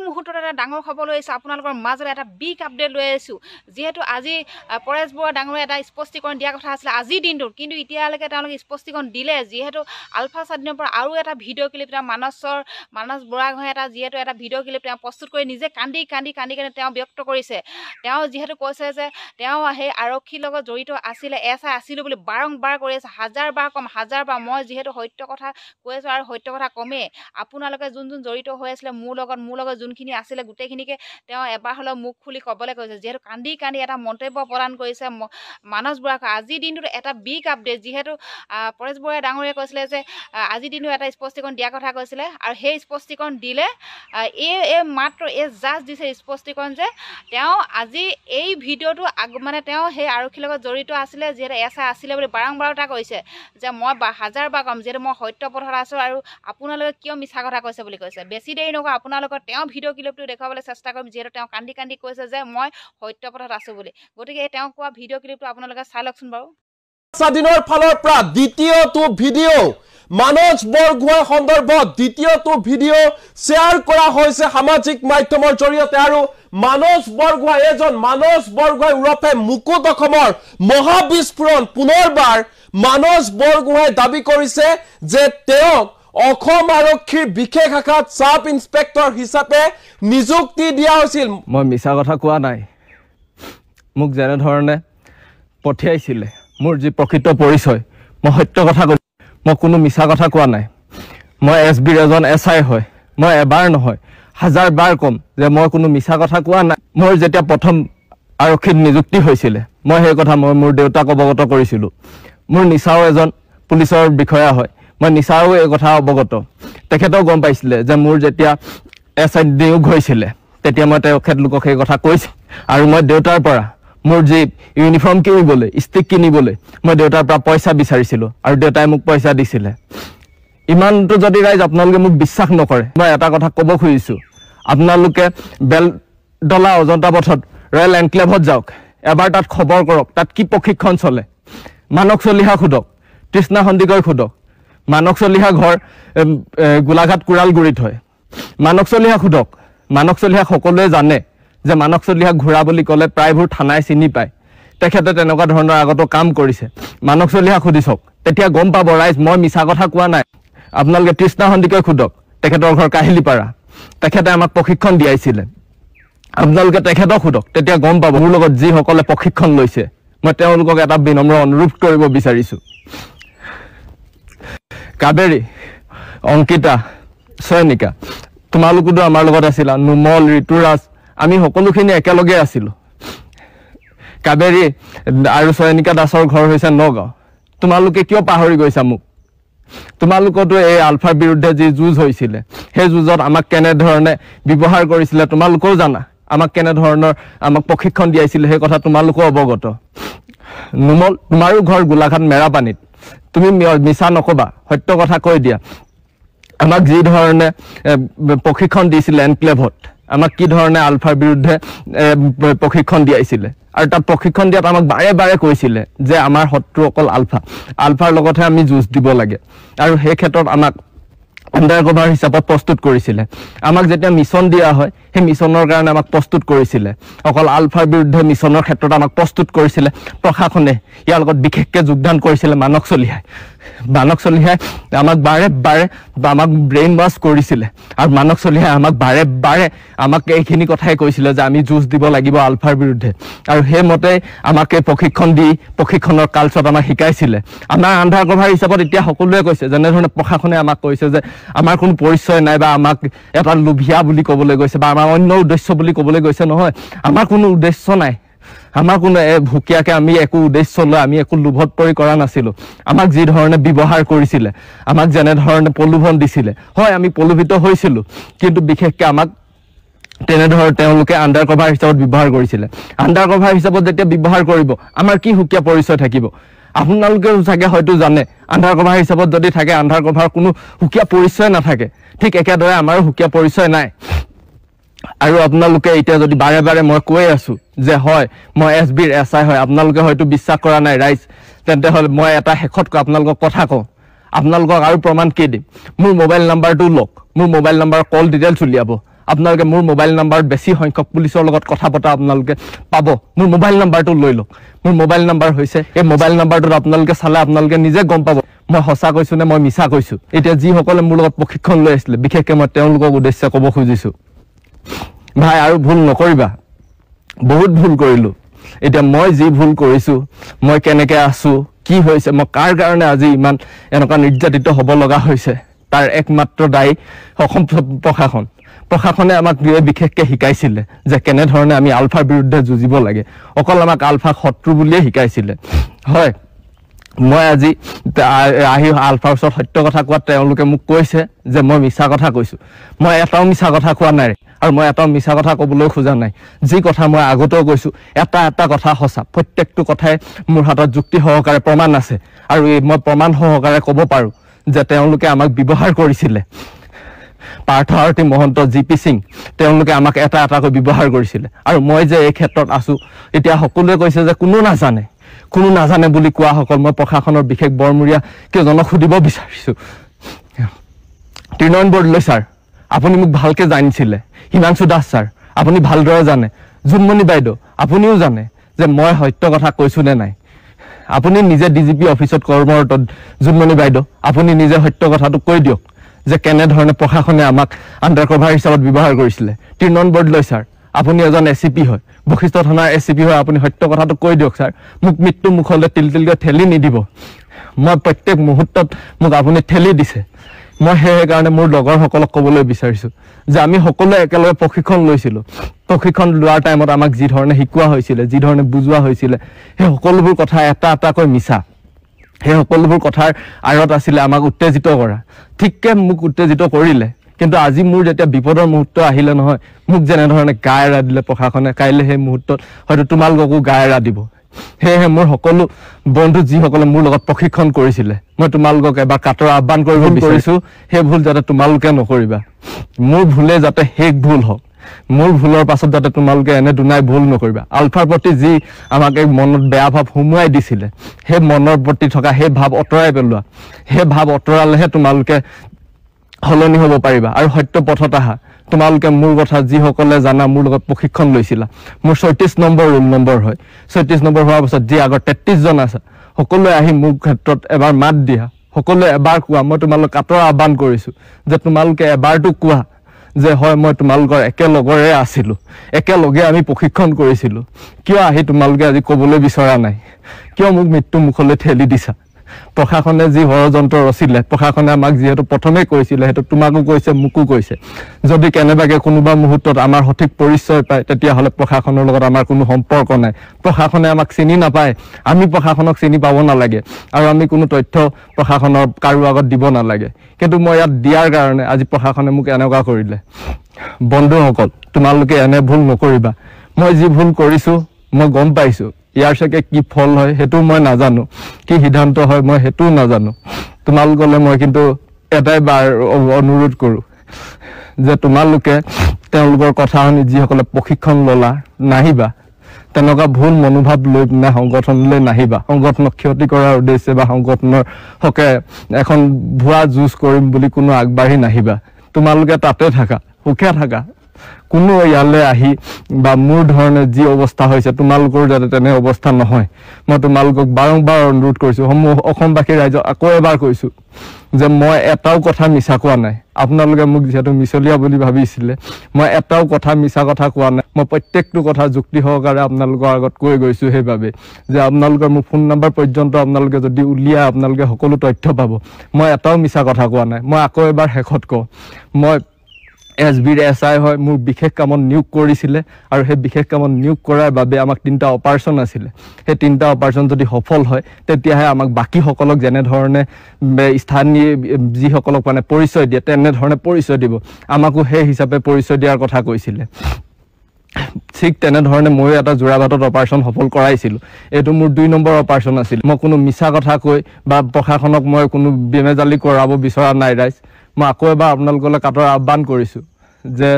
মুহূৰ্তত এটা ডাঙৰ খবৰ লৈ আহিছোঁ আপোনালোকৰ মাজত এটা বিগ আপডেট লৈ আহিছোঁ যিহেতু আজি পৰেশ বৰুৱা ডাঙৰে এটা স্পষ্টীকৰণ দিয়া কথা আছিলে আজিৰ দিনটোত কিন্তু এতিয়ালৈকে তেওঁলোকে স্পষ্টীকৰণ দিলে যিহেতু আলফা স্বাধীনৰ পৰা আৰু এটা ভিডিঅ' ক্লিপ তেওঁ মানস বৰাগোহাঁয়ে এটা যিহেতু এটা ভিডিঅ' ক্লিপ তেওঁ প্ৰস্তুত কৰি নিজে কান্দি তেওঁ ব্যক্ত কৰিছে তেওঁ যিহেতু কৈছে যে তেওঁ সেই আৰক্ষীৰ লগত জড়িত আছিলে এছআই আছিলোঁ বুলি বাৰম্বাৰ কৈ আছে হাজাৰবাৰ মই যিহেতু সত্য কথা কৈ আছোঁ আৰু সত্য কথা কমেই আপোনালোকে যোন জড়িত হৈ আছিলে মোৰ লগত যোনখিনি আছিলে গোটেইখিনিকে তেওঁ এবাৰ হ'লেও মুখ খুলি ক'বলৈ কৈছে যিহেতু কান্দি এটা মন্তব্য প্ৰদান কৰিছে মানস বৰুৱাগোহাঁয়ে আজিৰ দিনটোত এটা বিগ আপডেট যিহেতু পৰেশ বৰুৱা ডাঙৰীয়াই কৈছিলে যে আজিৰ দিনটো এটা স্পষ্টীকৰণ দিয়াৰ কথা কৈছিলে আৰু সেই স্পষ্টীকৰণ দিলে মাত্ৰ জাষ্ট দিছে স্পষ্টীকৰণ যে তেওঁ আজি এই ভিডিঅ'টো মানে তেওঁ সেই আৰক্ষীৰ লগত জড়িত আছিলে যিহেতু এছআই আছিলে বুলি বাৰম্বাৰতা কৈছে যে মই হাজাৰবাৰ ক'ম যিহেতু মই সত্য পথত আছোঁ আৰু আপোনালোকে কিয় মিছা কথা কৈছে বুলি কৈছে বেছি দেৰি নকওঁ আপোনালোকৰ তেওঁ ভিডিঅ' ক্লিপটো দেখুৱাবলৈ চেষ্টা কৰিম যিহেতু তেওঁ কান্দি কৈছে যে মই সত্য পথত আছোঁ বুলি গতিকে তেওঁ কোৱা ভিডিঅ' ক্লিপটো আপোনালোকে চাই লওকচোন বাৰু স্বাধীনৰ ফালৰ পৰা দ্বিতীয়টো ভিডিঅ' মানস বৰগোহাঁই সন্দৰ্ভত দ্বিতীয়টো ভিডিঅ' শ্বেয়াৰ কৰা হৈছে সামাজিক মাধ্যমৰ জৰিয়তে আৰু মানস বৰগোহাঁই উৰফে মুকুট অসমৰ মহাবিস্ফোৰণ পুনৰবাৰ মানস বৰগোহাঁই দাবী কৰিছে যে তেওঁক অসম আৰক্ষীৰ বিশেষ শাখাত সাব ইন্সপেক্টৰ হিচাপে নিযুক্তি দিয়া হৈছিল মই মিছা কথা কোৱা নাই মোক যেনে ধৰণে পঠিয়াইছিলে মোৰ যি প্ৰকৃত পৰিচয় মই সত্য কথা কৈছো মই কোনো মিছা কথা কোৱা নাই মই এছবিৰ এজন এছআই হয় মই এবাৰ নহয় হাজাৰবাৰ কম যে মই কোনো মিছা কথা কোৱা নাই মোৰ যেতিয়া প্ৰথম আৰক্ষীত নিযুক্তি হৈছিলে মই সেই কথা মই মোৰ দেউতাক অৱগত কৰিছিলোঁ মোৰ নিচাও এজন পুলিচৰ বিষয়া হয় মই নিচাও এই কথা অৱগত তেখেতেও গম পাইছিলে যে মোৰ যেতিয়া এছআই নিয়োগ হৈছিলে তেতিয়া মই তেখেতলোকক সেই কথা কৈছোঁ আৰু মই দেউতাৰ পৰা মোৰ যি ইউনিফৰ্ম কিনিবলৈ ষ্টিক কিনিবলৈ মই দেউতাৰ পৰা পইচা বিচাৰিছিলোঁ আৰু দেউতাই মোক পইচা দিছিলে ইমানটো যদি ৰাইজ আপোনালোকে মোক বিশ্বাস নকৰে মই এটা কথা ক'ব খুজিছোঁ আপোনালোকে বেলডলা অজন্তা পথত ৰয়েল এনক্লেভত যাওক এবাৰ তাত খবৰ কৰক তাত কি প্ৰশিক্ষণ চলে মানস চলিহা সোধক তৃষ্ণা সন্দিকৈ সোধক মানস চলিহা ঘৰ গোলাঘাট কুৰালগুৰিত হয় মানস চলিহা সোধক মানস চলিহা সকলোৱে জানে যে মানস চলিহা ঘোঁৰা বুলি ক'লে প্ৰায়বোৰ থানাই চিনি পায় তেখেতে তেনেকুৱা ধৰণৰ আগতো কাম কৰিছে মানস চলিহা সুধিছক তেতিয়া গম পাব ৰাইজ মই মিছা কথা কোৱা নাই আপোনালোকে তৃষ্ণা সন্দিকৈ সোধক তেখেতৰ ঘৰ কাহিলীপাৰা তেখেতে আমাক প্ৰশিক্ষণ দিয়াইছিলে আপোনালোকে তেখেতক সোধক তেতিয়া গম পাব মোৰ লগত যিসকলে প্ৰশিক্ষণ লৈছে মই তেওঁলোকক এটা বিনম্ৰ অনুৰোধ কৰিব বিচাৰিছোঁ কাবেৰী অংকিতা সৈনিকা তোমালোকতো আমাৰ লগত আছিলা নুমল ঋতুৰাজ আমি সকলোখিনি একেলগে আছিলোঁ কাবেৰী আৰু সৈনিকা দাসৰ ঘৰ হৈছে নগাঁও তোমালোকে কিয় পাহৰি গৈছা মোক তোমালোকতো এই আলফাৰ বিৰুদ্ধে যি যুঁজ হৈছিলে সেই যুঁজত আমাক কেনেধৰণে ব্যৱহাৰ কৰিছিলে তোমালোকেও জানা আমাক কেনেধৰণৰ আমাক প্ৰশিক্ষণ দিয়াইছিলে সেই কথা তোমালোকো অৱগত নুমল তোমাৰো ঘৰ গোলাঘাট মেৰাপানীত তুমি মিছা নকবা সত্য কথা কৈ দিয়া আমাক যি ধৰণে প্ৰশিক্ষণ দিছিলে এনক্লেভত আমাক কি ধৰণে আলফাৰ বিৰুদ্ধে প্ৰশিক্ষণ দিয়াইছিলে আৰু তাত প্ৰশিক্ষণ দিয়াত আমাক বাৰে কৈছিলে যে আমাৰ শত্ৰু অকল আলফাৰ লগতহে আমি যুঁজ দিব লাগে আৰু সেই ক্ষেত্ৰত আমাক আণ্ডাৰ কভাৰ হিচাপত প্ৰস্তুত কৰিছিলে আমাক যেতিয়া মিছন দিয়া হয় সেই মিছনৰ কাৰণে আমাক প্ৰস্তুত কৰিছিলে অকল আলফাৰ বিৰুদ্ধে মিছনৰ ক্ষেত্ৰত আমাক প্ৰস্তুত কৰিছিলে প্ৰশাসনে ইয়াৰ লগত বিশেষকৈ যোগদান কৰিছিলে মানস চলিহাই আমাক বাৰে আমাক ব্ৰেইন ৱাছ কৰিছিলে আৰু মানস চলিহাই আমাক বাৰে আমাক এইখিনি কথাই কৈছিলে যে আমি যুঁজ দিব লাগিব আলফাৰ বিৰুদ্ধে আৰু সেইমতে আমাক এই প্ৰশিক্ষণৰ কালচত আমাক শিকাইছিলে আমাৰ আণ্ডাৰ কভাৰ হিচাপত এতিয়া সকলোৱে কৈছে যেনেধৰণে প্ৰশাসনে আমাক কৈছে যে আমাৰ কোনো পৰিচয় নাই বা আমাক এটা লোভিয়া বুলি ক'বলৈ গৈছে বা আমাৰ অন্য উদ্দেশ্য বুলি ক'বলৈ গৈছে নহয় আমাৰ কোনো উদ্দেশ্য নাই আমাৰ কোনো ভুকীয়াকৈ আমি একো উদ্দেশ্য লৈ আমি একো লোভত পৰি কৰা নাছিলোঁ আমাক যি ধৰণে ব্যৱহাৰ কৰিছিলে আমাক যেনেধৰণে প্ৰলোভন দিছিলে হয় আমি প্ৰলোভিত হৈছিলোঁ কিন্তু বিশেষকৈ আমাক তেনেধৰণে তেওঁলোকে আণ্ডাৰ কভাৰ হিচাপত ব্যৱহাৰ কৰিছিলে আণ্ডাৰ কভাৰ হিচাপত যেতিয়া ব্যৱহাৰ কৰিব আমাৰ কি সুকীয়া পৰিচয় থাকিব আপোনালোকেও চাগে হয়তো জানে আণ্ডাৰ কভাৰ হিচাপত যদি থাকে আণ্ডাৰ কভাৰ কোনো সুকীয়া পৰিচয় নাথাকে ঠিক একেদৰে আমাৰো সুকীয়া পৰিচয় নাই আৰু আপোনালোকে এতিয়া যদি বাৰে মই কৈ আছোঁ যে হয় মই এছবিৰ এছআই হয় আপোনালোকে হয়তো বিশ্বাস কৰা নাই ৰাইজ তেন্তে হ'লে মই এটা শেষত আপোনালোকক কথা কওঁ আপোনালোকক আৰু প্ৰমাণ কি দিম মোৰ মোবাইল নাম্বাৰটো লওক মোৰ মোবাইল নাম্বাৰৰ কল ডিটেইলছ উলিয়াব আপোনালোকে মোৰ মোবাইল নাম্বাৰত বেছি সংখ্যক পুলিচৰ লগত কথা পতা আপোনালোকে পাব মোৰ মোবাইল নাম্বাৰটো লৈ লওক মোৰ মোবাইল নাম্বাৰ হৈছে এই মোবাইল নাম্বাৰটোত আপোনালোকে চালে আপোনালোকে নিজে গম পাব মই সঁচা কৈছো নে মই মিছা কৈছো এতিয়া যিসকলে মোৰ লগত প্ৰশিক্ষণ লৈ আছিলে বিশেষকৈ মই তেওঁলোকক উদ্দেশ্যে ক'ব খুজিছো ভাই আৰু ভুল নকৰিবা বহুত ভুল কৰিলো এতিয়া মই যি ভুল কৰিছো মই কেনেকৈ আছো কি হৈছে মই কাৰ কাৰণে আজি ইমান এনেকুৱা নিৰ্যাতিত হ'ব লগা হৈছে তাৰ একমাত্ৰ দায়ী অসম প্ৰশাসনে আমাক বিশেষকৈ শিকাইছিলে যে কেনেধৰণে আমি আলফাৰ বিৰুদ্ধে যুঁজিব লাগে অকল আমাক আলফা শত্ৰু বুলিয়ে শিকাইছিলে হয় মই আজি আহি আলফাৰ ওচৰত সত্য কথা কোৱাত তেওঁলোকে মোক কৈছে যে মই মিছা কথা কৈছো মই এটাও মিছা কথা কোৱা নাই আৰু মই এটাও মিছা কথা ক'বলৈ খোজা নাই যি কথা মই আগতেও কৈছো এটা কথা সঁচা প্ৰত্যেকটো কথাই মোৰ হাতত যুক্তি সহকাৰে প্ৰমাণ আছে আৰু মই প্ৰমাণ সহকাৰে ক'ব পাৰো যে তেওঁলোকে আমাক ব্যৱহাৰ কৰিছিলে পাৰ্থ আৰতী মহন্ত জিপি সিং তেওঁলোকে আমাক এটাকৈ ব্যৱহাৰ কৰিছিলে আৰু মই যে এই ক্ষেত্ৰত আছো এতিয়া সকলোৱে কৈছে যে কোনো নাজানে বুলি কোৱা সকল মই প্ৰশাসনৰ বিশেষ বৰমূৰীয়া কেইজনক সুধিব বিচাৰিছো তৃণমূল বৰদলৈ ছাৰ আপুনি মোক ভালকে জানিছিলে হিমাংশু দাস ছাৰ আপুনি ভালদৰে জানে জুনমণি বাইদেউ আপুনিও জানে যে মই সত্য কথা কৈছো নে নাই আপুনি নিজে ডিজিপি অফিচত কৰ্মৰত জুনমণি বাইদেউ আপুনি নিজে সত্য কথাটো কৈ দিয়ক যে কেনেধৰণে প্ৰশাসনে আমাক আণ্ডাৰ কভাৰ হিচাপত ব্যৱহাৰ কৰিছিলে তৃণমূল বৰদলৈ ছাৰ আপুনি এজন এচিপি হয় বশিষ্ঠ থানাৰ এচিপি হয় আপুনি সত্য কথাটো কৈ দিয়ক ছাৰ মোক মৃত্যু মুখলৈ তিলতিলকৈ ঠেলি নিদিব মই প্ৰত্যেক মুহূৰ্তত মোক আপুনি ঠেলি দিছে মই সেইকাৰণে মোৰ লগৰসকলক ক'বলৈ বিচাৰিছো যে আমি সকলোৱে একেলগে প্ৰশিক্ষণ লৈছিলোঁ প্ৰশিক্ষণ লোৱাৰ টাইমত আমাক যি ধৰণে শিকোৱা হৈছিলে যি ধৰণে বুজোৱা হৈছিলে সেই সকলোবোৰ কথা এটাকৈ মিছা সেই সকলোবোৰ কথাৰ আঁৰত আছিলে আমাক উত্তেজিত কৰা ঠিককৈ মোক উত্তেজিত কৰিলে কিন্তু আজি মোৰ যেতিয়া বিপদৰ মুহূৰ্ত আহিলে নহয় মোক যেনেধৰণে গা এৰা দিলে প্ৰশাসনে কাইলৈ সেই মুহূৰ্তত হয়তো তোমালোককো গা এৰা দিব সেয়েহে মোৰ সকলো বন্ধু যিসকলে মোৰ লগত প্ৰশিক্ষণ কৰিছিলে মই তোমালোকক এবাৰ কাটৰ আহ্বান কৰিব বিচাৰিছো সেই ভুল যাতে তোমালোকে নকৰিবা মোৰ ভুলে যাতে শেষ ভুল হওক মোৰ ভুলৰ পাছত যাতে তোমালোকে এনে দুনাই ভুল নকৰিবা আলফাৰ প্ৰতি যি আমাক এক মনত বেয়া ভাৱ সোমোৱাই দিছিলে সেই মনৰ প্ৰতি থকা সেই ভাৱ আঁতৰাই পেলোৱা সেই ভাৱ আঁতৰালেহে তোমালোকে সলনি হ'ব পাৰিবা আৰু সত্য পথত আহা তোমালোকে মোৰ কথা যিসকলে জানা মোৰ লগত প্ৰশিক্ষণ লৈছিলা মোৰ ৩৬ নম্বৰ ৰোল নম্বৰ হয় ৩৬ নম্বৰ হোৱাৰ পাছত যি আগৰ ৩৩ জন আছে সকলোৱে আহি মোৰ ক্ষেত্ৰত এবাৰ মাত দিয়া সকলোৱে এবাৰ কোৱা মই তোমালোক কাটৰ আহ্বান কৰিছো যে তোমালোকে এবাৰটো কোৱা যে হয় মই তোমালোকৰ একেলগৰে আছিলো একেলগে আমি প্ৰশিক্ষণ কৰিছিলো কিয় আহি তোমালোকে আজি ক'বলৈ বিচৰা নাই কিয় মোক মৃত্যু মুখলৈ ঠেলি দিছা প্ৰশাসনে যি ষড়যন্ত্ৰ ৰচিলে প্ৰশাসনে আমাক যিহেতু প্ৰথমে কৈছিলে সেইটো তোমাকো কৈছে মোকো কৈছে যদি কেনেবাকৈ কোনোবা মুহূৰ্তত আমাৰ সঠিক পৰিচয় পায় তেতিয়াহ'লে প্ৰশাসনৰ লগত আমাৰ কোনো সম্পৰ্ক নাই প্ৰশাসনে আমাক চিনি নাপায় আমি প্ৰশাসনক চিনি পাব নালাগে আৰু আমি কোনো তথ্য প্ৰশাসনৰ কাৰো আগত দিব নালাগে কিন্তু মই ইয়াত দিয়াৰ কাৰণে আজি প্ৰশাসনে মোক এনেকুৱা কৰিলে বন্ধুসকল তোমালোকে এনে ভুল নকৰিবা মই যি ভুল কৰিছো মই গম পাইছো ইয়াৰ চাগে কি ফল হয় সেইটো মই নাজানো কি সিদ্ধান্ত হয় মই সেইটোও নাজানো তোমালোকলৈ মই কিন্তু এটাই বাৰ অনুৰোধ কৰোঁ যে তোমালোকে তেওঁলোকৰ কথা শুনি যিসকলে প্ৰশিক্ষণ ল'লা নাহিবা তেনেকুৱা ভুল মনোভাৱ লৈ পিনে সংগঠনলৈ নাহিবা সংগঠনক ক্ষতি কৰাৰ উদ্দেশ্যে বা সংগঠনৰ হকে এখন ভুৱা যুঁজ কৰিম বুলি কোনো আগবাঢ়ি নাহিবা তোমালোকে তাতে থাকা সুখে থাকা কোনো ইয়ালৈ আহি বা মোৰ ধৰণে যি অৱস্থা হৈছে তোমালোকৰ যাতে তেনে অৱস্থা নহয় মই তোমালোকক বাৰম্বাৰ অনুৰোধ কৰিছোঁ অসমবাসী ৰাইজক আকৌ এবাৰ কৈছোঁ যে মই এটাও কথা মিছা কোৱা নাই আপোনালোকে মোক যিহেতু মিছলীয়া বুলি ভাবিছিলে মই এটাও কথা মিছা কথা কোৱা নাই মই প্ৰত্যেকটো কথা যুক্তি সহকাৰে আপোনালোকৰ আগত কৈ গৈছোঁ সেইবাবে যে আপোনালোকৰ মোৰ ফোন নম্বৰ পৰ্যন্ত আপোনালোকে যদি উলিয়াই আপোনালোকে সকলো তথ্য পাব মই এটাও মিছা কথা কোৱা নাই মই আকৌ এবাৰ শেষত কওঁ মই SBৰ SI হয় মোৰ বিশেষ কামত নিয়োগ কৰিছিলে আৰু সেই বিশেষ কামত নিয়োগ কৰাৰ বাবে আমাক 3টা অপাৰেশ্যন আছিলে সেই 3টা অপাৰেশ্যন যদি সফল হয় তেতিয়াহে আমাক বাকীসকলক যেনেধৰণে স্থানীয় যিসকলক মানে পৰিচয় দিয়ে তেনেধৰণে পৰিচয় দিব আমাকো সেই হিচাপে পৰিচয় দিয়াৰ কথা কৈছিলে ঠিক তেনেধৰণে ময়ো এটা যোৰাবাটত অপাৰেশ্যন সফল কৰাইছিলোঁ এইটো মোৰ 2 নম্বৰ অপাৰেশ্যন আছিল মই কোনো মিছা কথা কৈ বা প্ৰশাসনক মই কোনো বেমেজালি কৰাব বিচৰা নাই ৰাইজ মই আকৌ এবাৰ আপোনালোকলৈ কাটৰ আহ্বান কৰিছোঁ যে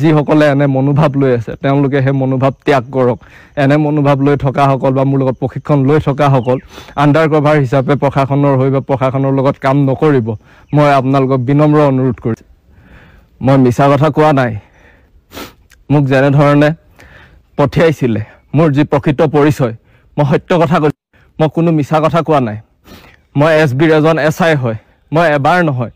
যিসকলে এনে মনোভাৱ লৈ আছে তেওঁলোকে সেই মনোভাৱ ত্যাগ কৰক এনে মনোভাৱ লৈ থকাসকল বা মোৰ লগত প্ৰশিক্ষণ লৈ থকাসকল আণ্ডাৰ কভাৰ হিচাপে প্ৰশাসনৰ হৈ বা প্ৰশাসনৰ লগত কাম নকৰিব মই আপোনালোকক বিনম্ৰ অনুৰোধ কৰিছোঁ মই মিছা কথা কোৱা নাই মোক যেনেধৰণে পঠিয়াইছিলে মোৰ যি প্ৰকৃত পৰিচয় মই সত্য কথা কৈছোঁ মই কোনো মিছা কথা কোৱা নাই মই SBৰ এজন SI হয় মই এবাৰ নহয়